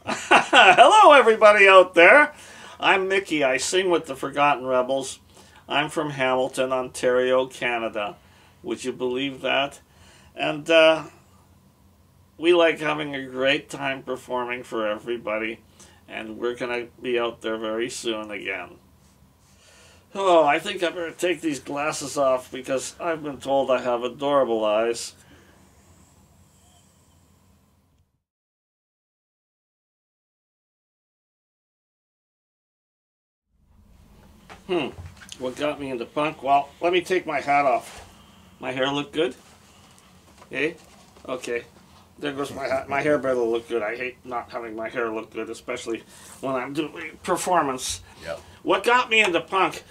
Hello, everybody out there. I'm Mickey. I sing with the Forgotten Rebels. I'm from Hamilton, Ontario, Canada. Would you believe that? And we like having a great time performing for everybody. And we're going to be out there very soon again. Oh, I think I better take these glasses off because I've been told I have adorable eyes. What got me into punk? Well, let me take my hat off. My hair look good? Hey? Okay. There goes my hat. My hair better look good. I hate not having my hair look good, especially when I'm doing performance. Yep. What got me into punk?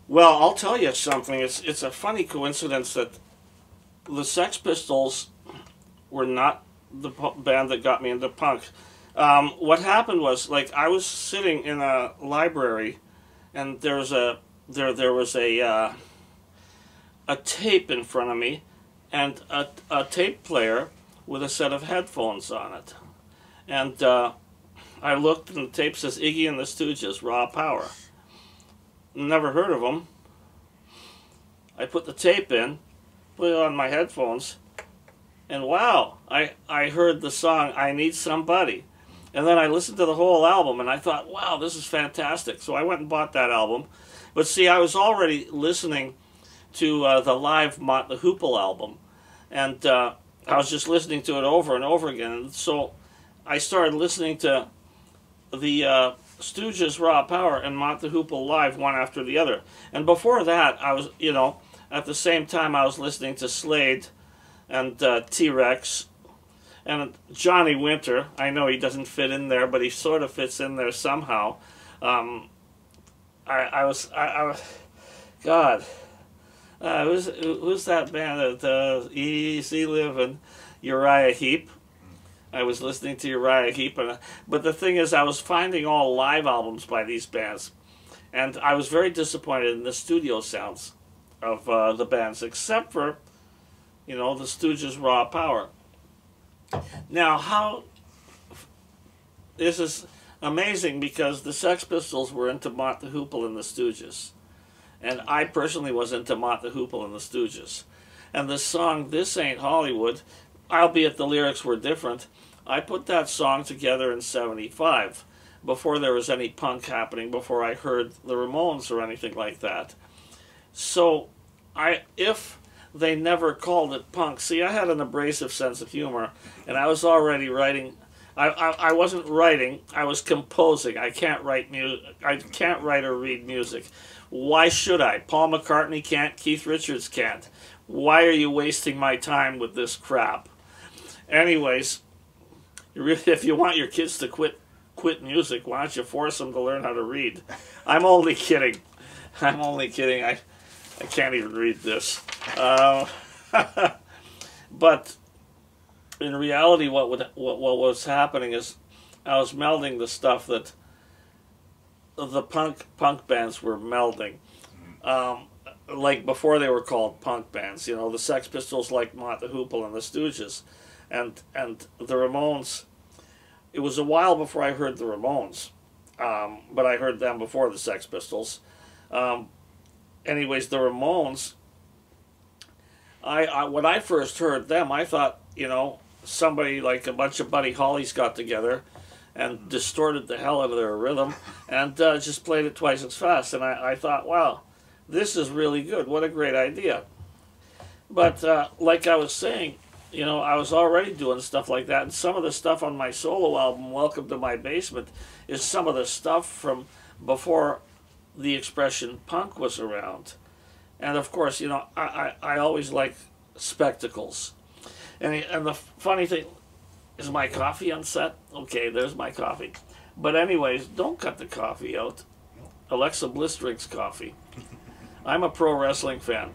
Well, I'll tell you something. It's a funny coincidence that the Sex Pistols were not the band that got me into punk. What happened was, like, I was sitting in a library, and there was a tape in front of me, and a tape player with a set of headphones on it. And I looked, and the tape says Iggy and the Stooges, Raw Power. Never heard of them. I put the tape in, put it on my headphones, and wow, I heard the song I Need Somebody. And then I listened to the whole album, and I thought, wow, this is fantastic. So I went and bought that album. But see, I was already listening to the live Mott the Hoople album, and I was just listening to it over and over again. And so I started listening to the Stooges, Raw Power, and Mott the Hoople live, one after the other. And before that, I was, at the same time, I was listening to Slade and T-Rex and Johnny Winter. I know he doesn't fit in there, but he sort of fits in there somehow. God, who's that band? Easy Living, Uriah Heep. I was listening to Uriah Heep, but the thing is, I was finding all live albums by these bands, and I was very disappointed in the studio sounds of the bands, except for, the Stooges' Raw Power. Now, this is amazing because the Sex Pistols were into Mott the Hoople and the Stooges, and I personally was into Mott the Hoople and the Stooges. And the song This Ain't Hollywood, albeit the lyrics were different, I put that song together in '75, before there was any punk happening, before I heard the Ramones or anything like that. So, if they never called it punk, see, I had an abrasive sense of humor, and I was already writing. I wasn't writing, I was composing. I can't write music. I can't write or read music. Why should I? Paul McCartney can't, Keith Richards can't. Why are you wasting my time with this crap? Anyways, if you want your kids to quit music, why don't you force them to learn how to read? I'm only kidding. I'm only kidding. I can't even read this. But in reality, what was happening is I was melding the stuff that the punk bands were melding. Like before they were called punk bands, the Sex Pistols, like Mott the Hoople and the Stooges, and the Ramones. It was a while before I heard the Ramones, but I heard them before the Sex Pistols. Anyways, the Ramones, when I first heard them, I thought, somebody like a bunch of Buddy Hollies got together and distorted the hell out of their rhythm and just played it twice as fast. And I thought, wow, this is really good. What a great idea. But like I was saying, I was already doing stuff like that. And some of the stuff on my solo album, Welcome to My Basement, is some of the stuff from before the expression punk was around. And of course, I always like spectacles. And the funny thing, is my coffee on set? Okay, there's my coffee. But anyways, don't cut the coffee out. Alexa Bliss drinks coffee. I'm a pro wrestling fan.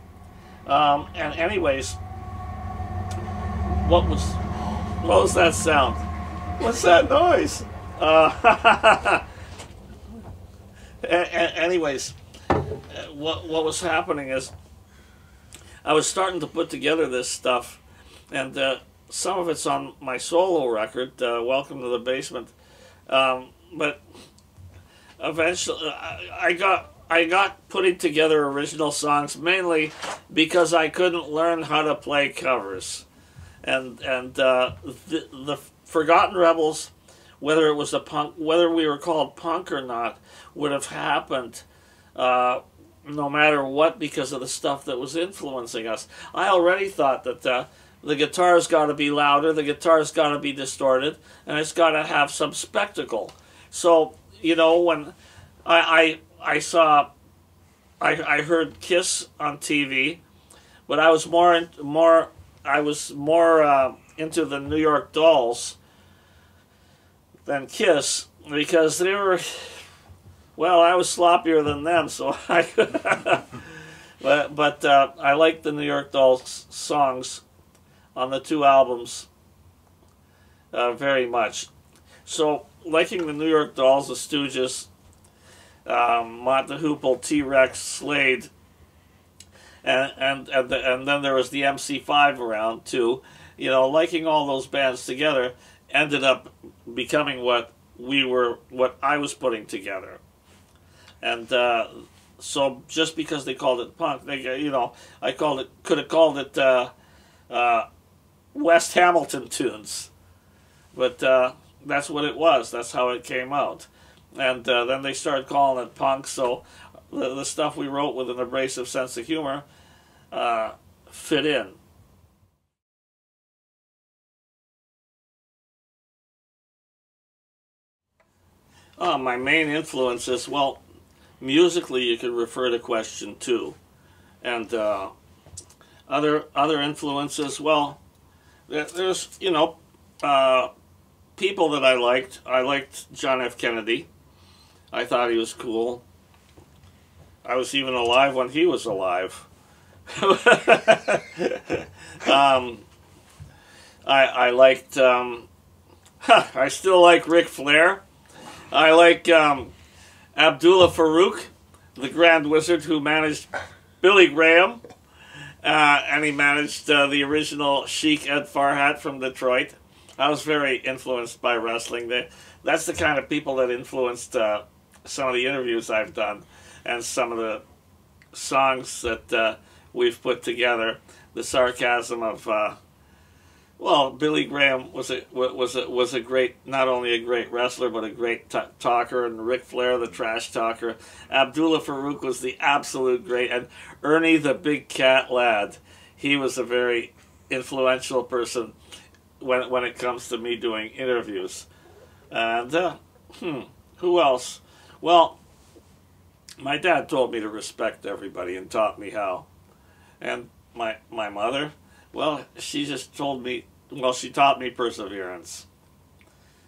And anyways, what was that sound? What's that noise? Anyways, what was happening is I was starting to put together this stuff, and some of it's on my solo record, Welcome to the Basement, But eventually, I got putting together original songs mainly because I couldn't learn how to play covers, and the Forgotten Rebels, whether it was whether we were called punk or not, would have happened no matter what, because of the stuff that was influencing us. I already thought that the guitar's got to be louder, the guitar's got to be distorted, and it's got to have some spectacle. So, you know, when I heard Kiss on TV, but I was more into the New York Dolls than Kiss, because they were, well, I was sloppier than them, so but I liked the New York Dolls songs on the two albums very much. So, liking the New York Dolls, the Stooges, Mott the Hoople, T-Rex, Slade, and then there was the MC5 around too. You know, liking all those bands together ended up becoming what I was putting together. And so just because they called it punk, you know, could have called it West Hamilton tunes, but that's what it was. That's how it came out. And then they started calling it punk, so the stuff we wrote with an abrasive sense of humor fit in. My main influences, well, musically you could refer to Question 2. And other influences, well, there's, you know, people that I liked. I liked John F. Kennedy. I thought he was cool. I was even alive when he was alive. I liked, I still like Ric Flair. I like Abdullah Farouk, the Grand Wizard who managed Billy Graham, and he managed the original Sheik Ed Farhat from Detroit. I was very influenced by wrestling. That's the kind of people that influenced some of the interviews I've done and some of the songs that we've put together. The sarcasm of, well, Billy Graham was a great, not only a great wrestler, but a great talker, and Ric Flair, the trash talker. Abdullah Farouk was the absolute great, and Ernie the Big Cat Lad, he was a very influential person when it comes to me doing interviews. And who else? Well, my dad told me to respect everybody and taught me how. And my mother, well, she just told me, well, she taught me perseverance.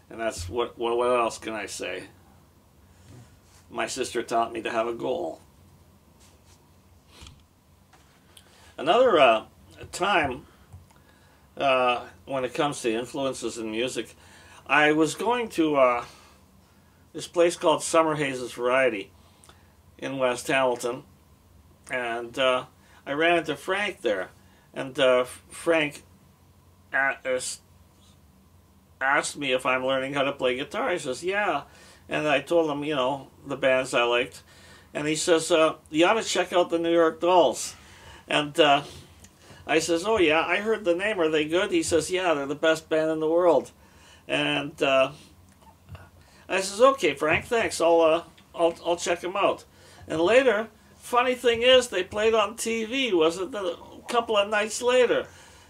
And that's what else can I say? My sister taught me to have a goal. Another time when it comes to influences in music, I was going to this place called Summer Hayes' Variety in West Hamilton, and I ran into Frank there, and Frank asked me if I'm learning how to play guitar. He says, yeah, and I told him, you know, the bands I liked, and he says, you ought to check out the New York Dolls, and I says, oh yeah, I heard the name, are they good? He says, yeah, they're the best band in the world. And I says, okay, Frank, thanks, I'll check them out. And later, funny thing is, they played on TV, wasn't it, a couple of nights later.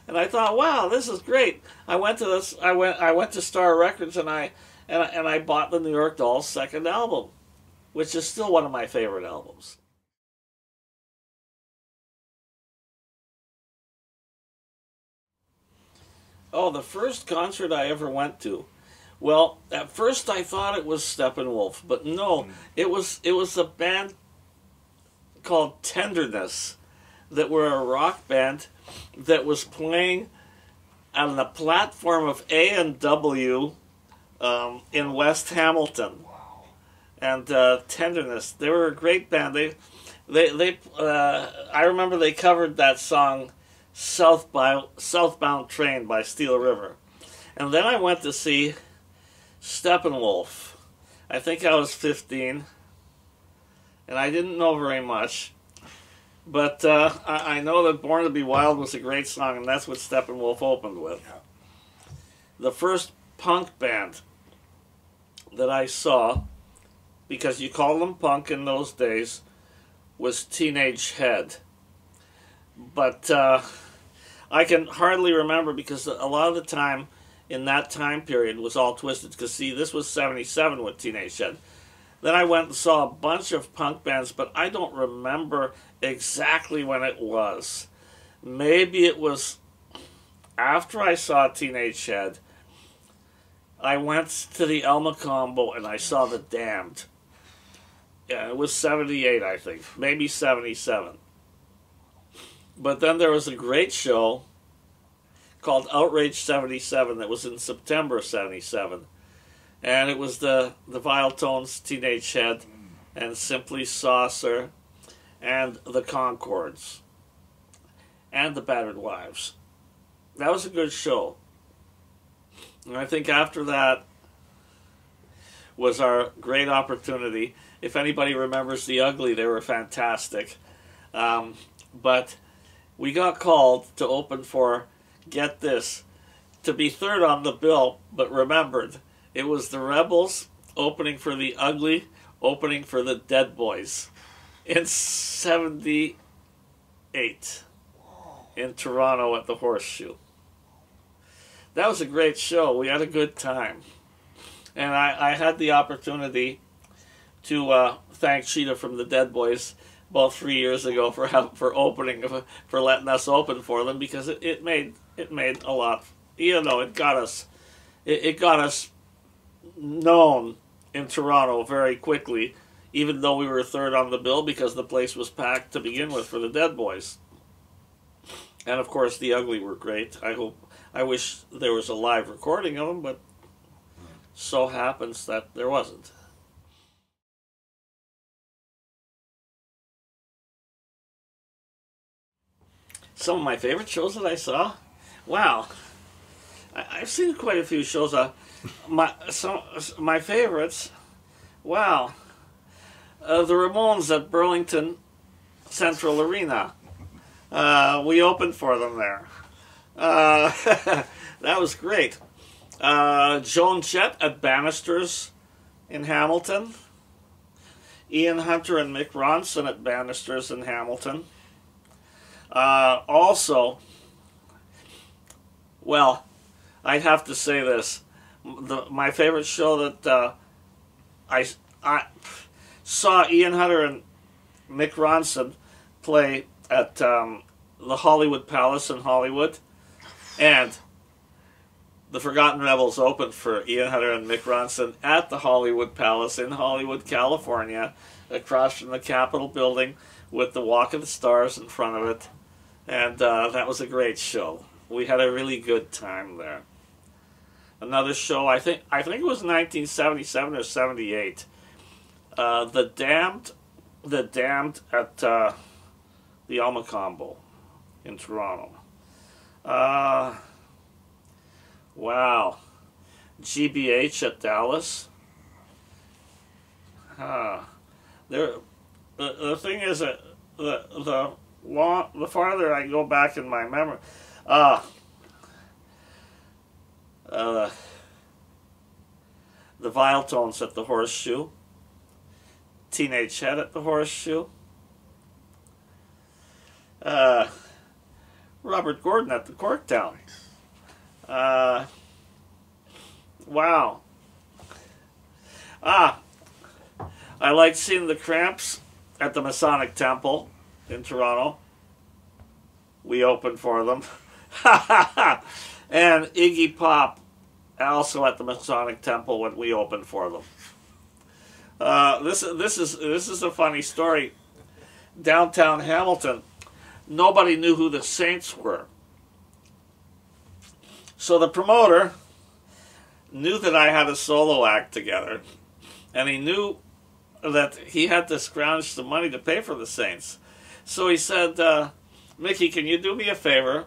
And I thought, wow, this is great. I went to Star Records, and I bought the New York Dolls' second album, which is still one of my favorite albums. Oh, the first concert I ever went to. Well, at first I thought it was Steppenwolf, but no, it was a band called Tenderness that were a rock band that was playing on the platform of A&W in West Hamilton. And Tenderness, they were a great band. I remember they covered that song Southbound Train by Steel River. And then I went to see Steppenwolf. I think I was 15, and I didn't know very much. But I know that Born to Be Wild was a great song, and that's what Steppenwolf opened with. Yeah. The first punk band that I saw, because you called them punk in those days, was Teenage Head. But I can hardly remember, because a lot of the time in that time period was all twisted. Because, see, this was 77 with Teenage Head. Then I went and saw a bunch of punk bands, but I don't remember exactly when it was. Maybe it was after I saw Teenage Head. I went to the Elma Combo and I saw The Damned. Yeah, it was 78, I think. Maybe 77. But then there was a great show called Outrage 77 that was in September 77. And it was the Vile Tones, Teenage Head, and Simply Saucer, and the Concords, and the Battered Wives. That was a good show. And I think after that was our great opportunity. If anybody remembers The Ugly, they were fantastic. But we got called to open for, get this, to be third on the bill, but remembered, it was the Rebels opening for The Ugly, opening for the Dead Boys in 78 in Toronto at the Horseshoe. That was a great show. We had a good time. And I had the opportunity to thank Cheetah from the Dead Boys about 3 years ago for letting us open for them, because it made a lot. You know, it got us known in Toronto very quickly, even though we were third on the bill, because the place was packed to begin with for the Dead Boys. And of course, The Ugly were great. I wish there was a live recording of them, but so happens that there wasn't. Some of my favorite shows that I saw? Wow. I've seen quite a few shows. My favorites, wow. The Ramones at Burlington Central Arena. We opened for them there. That was great. Joan Jett at Bannister's in Hamilton. Ian Hunter and Mick Ronson at Bannister's in Hamilton. Also, well, I'd have to say this. My favorite show that I saw Ian Hunter and Mick Ronson play at the Hollywood Palace in Hollywood, and the Forgotten Rebels opened for Ian Hunter and Mick Ronson at the Hollywood Palace in Hollywood, California, across from the Capitol building with the Walk of the Stars in front of it, and that was a great show. We had a really good time there. Another show, I think it was 1977 or 78. The Damned at the Alma Combo in Toronto. Wow. GBH at Dallas. The thing is that the farther I go back in my memory, the Vile Tones at the Horseshoe, Teenage Head at the Horseshoe, Robert Gordon at the Corktown. Wow. I liked seeing the Cramps at the Masonic Temple in Toronto. We opened for them. And Iggy Pop also at the Masonic Temple when we opened for them. This is a funny story. Downtown Hamilton, nobody knew who the Saints were. So the promoter knew that I had a solo act together, and he knew that he had to scrounge some money to pay for the Saints. So he said, Mickey, can you do me a favor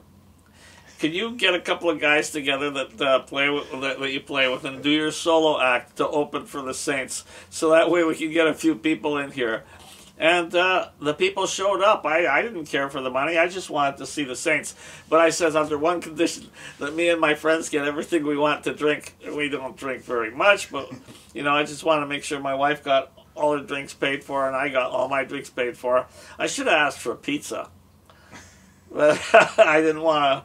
Can you get a couple of guys together that play with, that you play with, and do your solo act to open for the Saints, so that way we can get a few people in here? And the people showed up. I didn't care for the money. I just wanted to see the Saints. But I said, under one condition, that me and my friends get everything we want to drink. We don't drink very much, but, you know, I just want to make sure my wife got all her drinks paid for and I got all my drinks paid for. I should have asked for a pizza. But I didn't want to,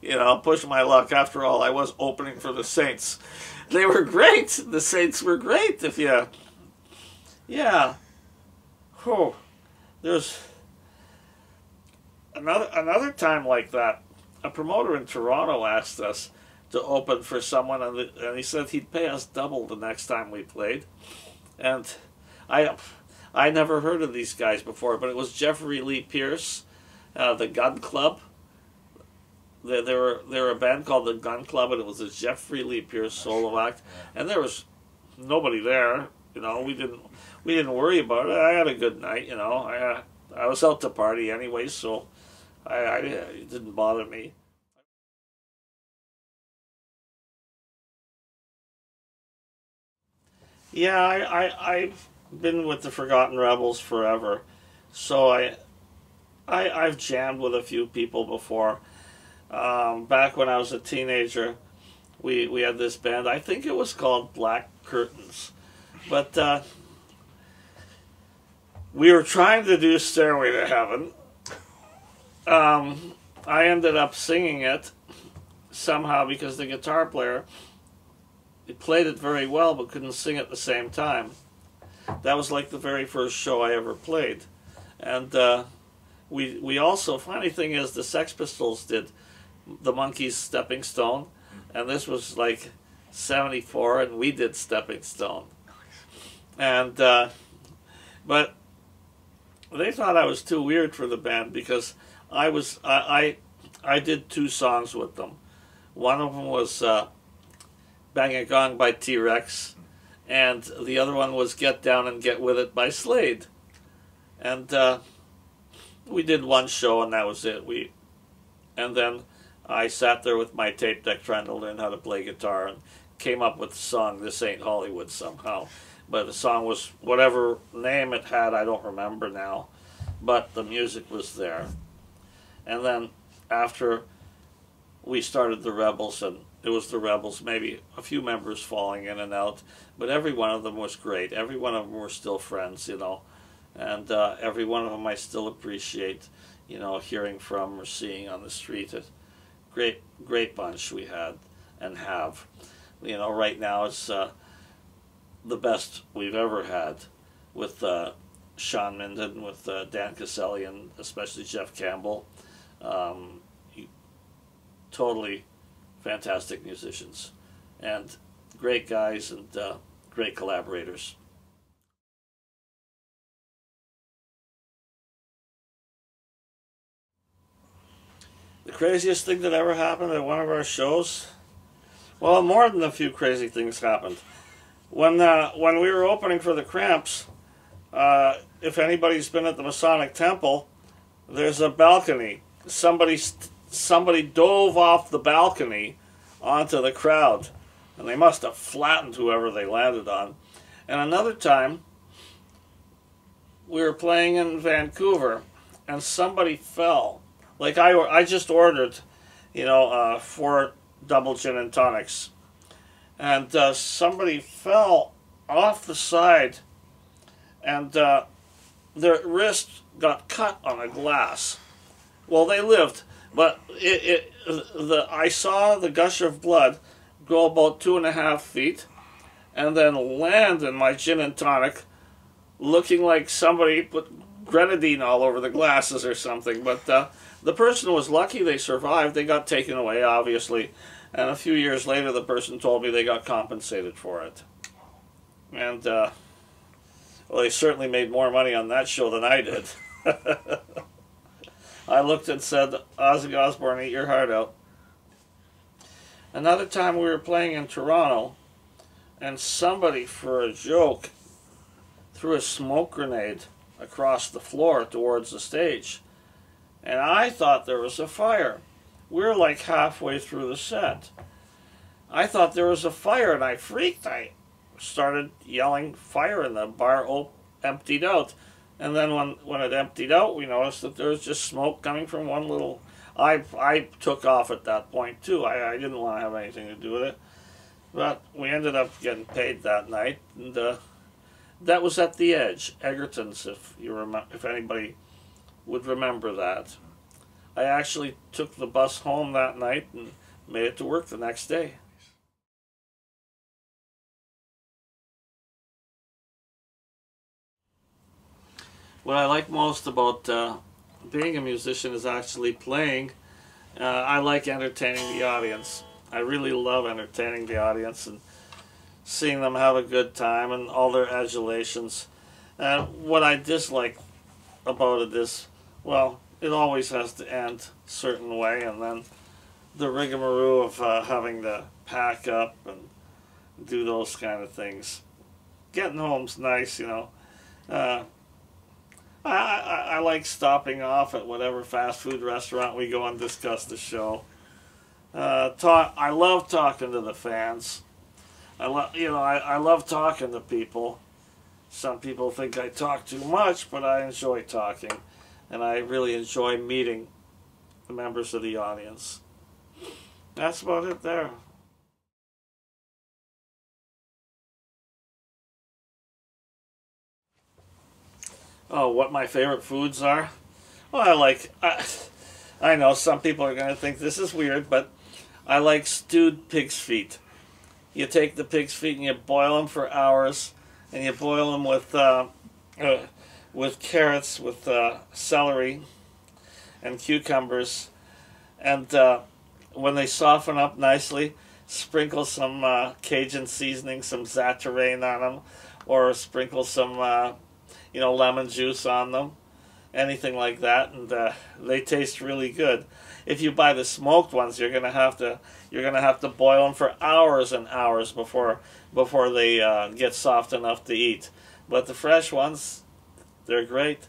you know, push my luck. After all, I was opening for the Saints. They were great. The Saints were great. If you, yeah. Oh, there's another time like that. A promoter in Toronto asked us to open for someone, and he said he'd pay us double the next time we played. And I never heard of these guys before, but it was Jeffrey Lee Pierce, the Gun Club. They were a band called the Gun Club, and it was a Jeffrey Lee Pierce solo act, and there was nobody there. You know, we didn't worry about it. I had a good night. You know, I was out to party anyway, so it didn't bother me. Yeah, I've been with the Forgotten Rebels forever, so I've jammed with a few people before. Back when I was a teenager, we had this band. I think it was called Black Curtains. But we were trying to do Stairway to Heaven. I ended up singing it somehow because the guitar player, he played it very well but couldn't sing at the same time. That was like the very first show I ever played. And we also, funny thing is, the Sex Pistols did the Monkees' Stepping Stone, and this was like 74, and we did Stepping Stone. And but they thought I was too weird for the band because I did two songs with them. One of them was Bang a Gong by T-Rex, and the other one was Get Down and Get With It by Slade. And we did one show, and that was it. And then I sat there with my tape deck trying to learn how to play guitar and came up with the song This Ain't Hollywood somehow. But the song was whatever name it had, I don't remember now. But the music was there. And then after we started the Rebels, and it was the Rebels, maybe a few members falling in and out, but every one of them was great. Every one of them were still friends, you know. And every one of them I still appreciate, you know, hearing from or seeing on the street. Great bunch we had and have. You know, right now it's the best we've ever had with Sean Minden, with Dan Caselli, and especially Jeff Campbell. Totally fantastic musicians and great guys and great collaborators. The craziest thing that ever happened at one of our shows? Well, more than a few crazy things happened. When we were opening for the Cramps, if anybody's been at the Masonic Temple, there's a balcony. Somebody dove off the balcony onto the crowd, and they must have flattened whoever they landed on. And another time, we were playing in Vancouver, and somebody fell. Like I just ordered, you know, 4 double gin and tonics. And somebody fell off the side, and their wrist got cut on a glass. Well, they lived, but I saw the gush of blood go about 2.5 feet, and then land in my gin and tonic, looking like somebody put grenadine all over the glasses or something. But the person was lucky; they survived. They got taken away, obviously. And a few years later, the person told me they got compensated for it. And, well, they certainly made more money on that show than I did. I looked and said, Ozzy Osbourne, eat your heart out. Another time we were playing in Toronto, and somebody, for a joke, threw a smoke grenade across the floor towards the stage. And I thought there was a fire. we're like halfway through the set. I thought there was a fire, and I freaked. I started yelling fire, and the bar emptied out. And then when it emptied out, we noticed that there was just smoke coming from one little... I took off at that point, too. I didn't want to have anything to do with it. But we ended up getting paid that night, and that was at the Edge, Egerton's, if anybody would remember that. I actually took the bus home that night and made it to work the next day. What I like most about being a musician is actually playing. I like entertaining the audience. I really love entertaining the audience and seeing them have a good time and all their adulations. What I dislike about it is, well, it always has to end a certain way, and then the rigmarole of having to pack up and do those kind of things. Getting home's nice, you know. I like stopping off at whatever fast food restaurant we go and discuss the show. I love talking to the fans. I love talking to people. Some people think I talk too much, but I enjoy talking, and I really enjoy meeting the members of the audience. That's about it there. Oh, what my favorite foods are? Well, I know some people are going to think this is weird, but I like stewed pig's feet. You take the pig's feet and you boil them for hours, and you boil them with carrots, with celery, and cucumbers, and when they soften up nicely, sprinkle some Cajun seasoning, some Zatarain on them, or sprinkle some lemon juice on them, anything like that, and they taste really good. If you buy the smoked ones, you're gonna have to boil them for hours and hours before they get soft enough to eat. But the fresh ones, they're great.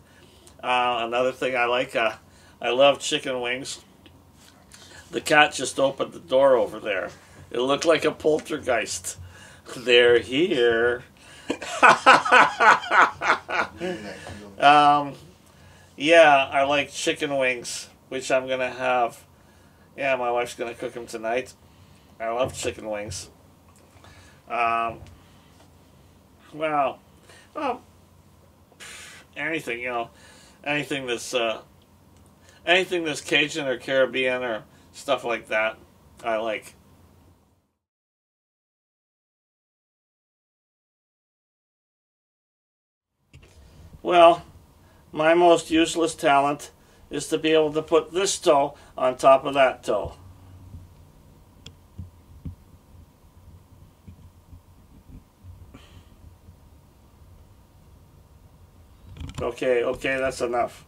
Another thing I like, I love chicken wings. The cat just opened the door over there. It looked like a poltergeist. They're here. Yeah, I like chicken wings, which I'm gonna have. Yeah, my wife's gonna cook them tonight. I love chicken wings. Well, anything, anything that's Cajun or Caribbean or stuff like that, I like. Well, my most useless talent is to be able to put this toe on top of that toe. Okay, that's enough.